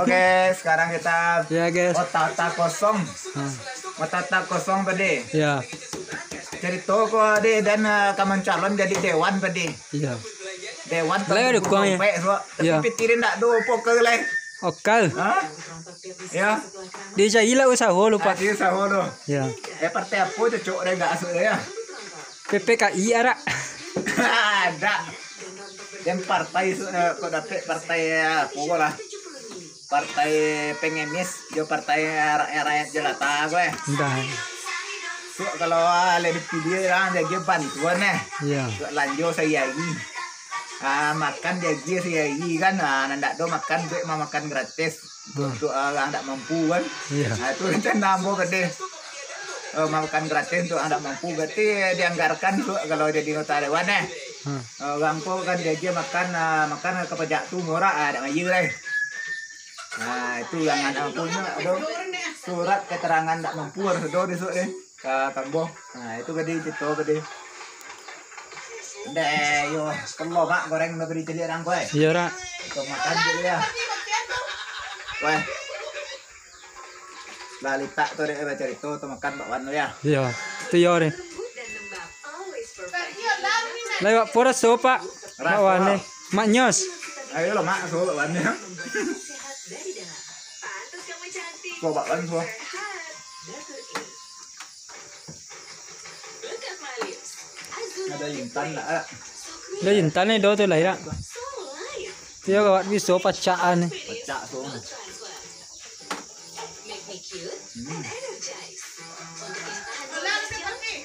Oke, sekarang kita Ya guys. otata kosong. Otata kosong tadi. Ya. Cerita kok deh dan kaman calon jadi dewan tadi. Iya. Dewan Lah, ada kuang ya? Tapi Iya. pikirin tak do poker leh. Okal. Hah? Ya. Di Jaila usaha lupa. Adi sahono. Ya. Partai apa cocok deh enggak asal ya. PPKI ara. Ada. Dan partai kok dapet partai apa lah. Partai pengemis, jo partai rakyat jelata gue. Udah. So, kalau lebih pilih orang jadi bantuan Iya. lanjut saya lagi. Makan jadi saya lagi kan, nanda do makan gue mau makan gratis untuk orang tak mampu kan. Iya. Itu rencana nambah gede. Mau makan gratis untuk orang tak mampu berarti dianggarkan tuh kalau jadi anggota dewan orang ko kan dia makan ke pajak tuh murah ada ngaji deh. Nah itu yang anak mampunya ada surat keterangan tak mampu harus do besok deh ke kamboh. Nah itu gede itu gede. Deh yo kalau mak goreng udah beri cili orang gue. Iya ra. Untuk makan dulu ya. Wah. Lalita tuh deh baca itu tuh makan bakwan lo ya. Iya. Itu yo deh. Lewat pura sopa. Bakwane. Maknyos. Ayo lo mak so bakwannya. So bakwan so. Ada intan lah. Lo intan nih do tuh lah ya. Tiyo kawat biso pacaan nih. Pecah so.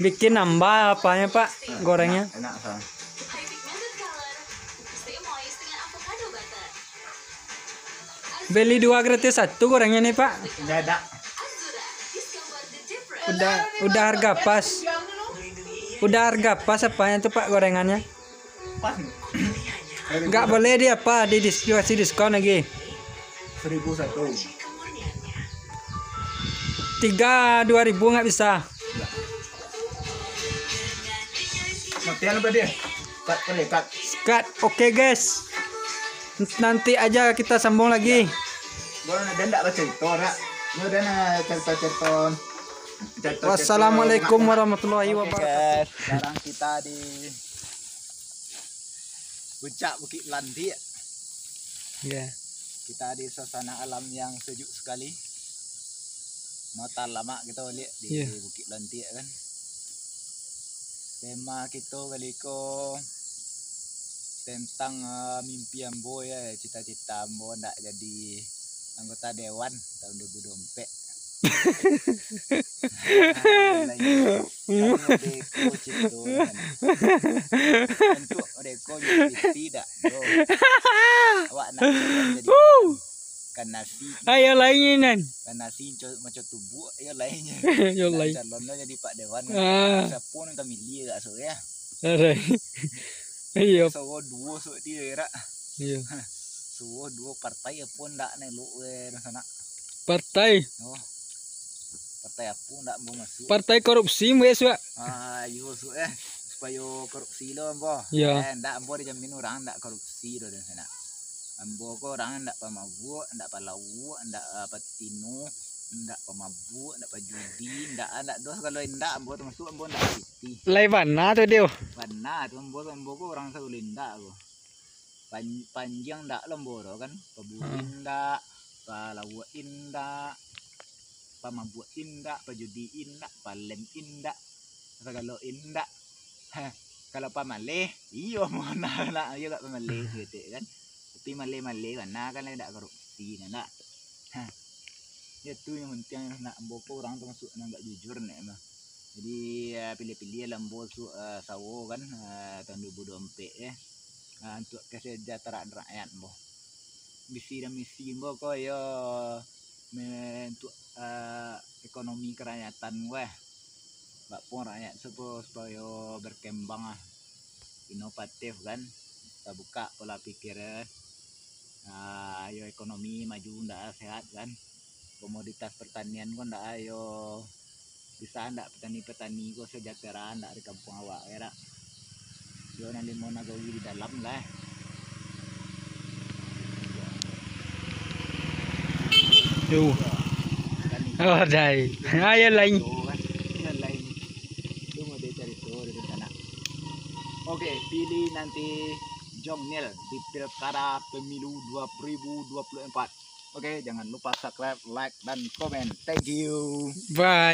Bikin nambah apanya Pak gorengnya? Enak so. Beli 2 gratis 1 gorengnya nih Pak. Enggak ada. Udah harga pas. Udah harga pas apanya tuh Pak gorengannya? Pas. Enggak boleh dia apa dikasih diskon lagi. 1.001. 2.000 nggak bisa. Matian apa dia? Kat boleh kat. Skat. Oke guys. Nanti aja kita sambung lagi. Boleh ada ndak baca itu ora. Yo dan cerita-cerita. Wassalamualaikum warahmatullahi wabarakatuh. Sekarang kita di puncak Bukit Lanti. Ya. Kita di suasana alam yang sejuk sekali. Mau tak lama kita lihat di Bukit Lanti kan. Tema kita kali ko tentang mimpi ambo ya, cita-cita ambo ndak jadi anggota dewan tahun 2024. Untuk deko tidak. Awak nak jadi kan nasi. Ayo lainan. Kan nasi macam tubuh ya lainnya. Yo lain. Calonnya jadi Pak Dewan. Siapa yang kami lihat so ya. Iya. So dua so dia era. Iya. So dua partai pun ndak nelu sana. Partai. Oh. Partai apa ndak mau masuk. Partai korupsi wes wa. Yo so supaya korupsi lo ambo. Iya. Ndak ambo dijamin orang ndak korupsi do sana. Ambo ko orang ndak pemabuk, ndak palawu, ndak patino, ndak pemabuk, ndak pajudi, ndak dos kalau ndak ambo termasuk ambo ndak piti. Lai mana tuh dia? Mana tuh ambo ko orang Sawulinda ko. Panjang ndak lemboro kan, pabuin ndak, palawu indak, pemabuk indak, pajudi indak, palem indak, segala indak. Kalau pamaleh, iyo mana nak iyo gak pamaleh gitu kan. Tapi male-male kan nah kan tidak korupsi nak. Ya tuh yang penting nak amboko orang termasuk nggak jujur nih mah. Jadi pilih-pilih lambo sawo kan tahun 2024 ya. Untuk kesejahteraan rakyat boh. Misi dan misi boh kok yo untuk ekonomi kerakyatan gue. Bapun rakyat supaya berkembang inovatif kan. Kita buka pola pikirnya. Ayo ekonomi maju ndak sehat kan, komoditas pertanian kok ndak ayo bisa ndak petani-petani kok sejahtera ndak di kampung awak era yo nanti mau nagawi di dalam lah. Tuh. Kan Oh, dai. Ayo lain. itu kan yang lain lu mau dia cari tuh dari sana. Oke, pilih nanti Jong Nil di Pilkada Pemilu 2024. Oke, jangan lupa subscribe, like, dan komen. Thank you. Bye.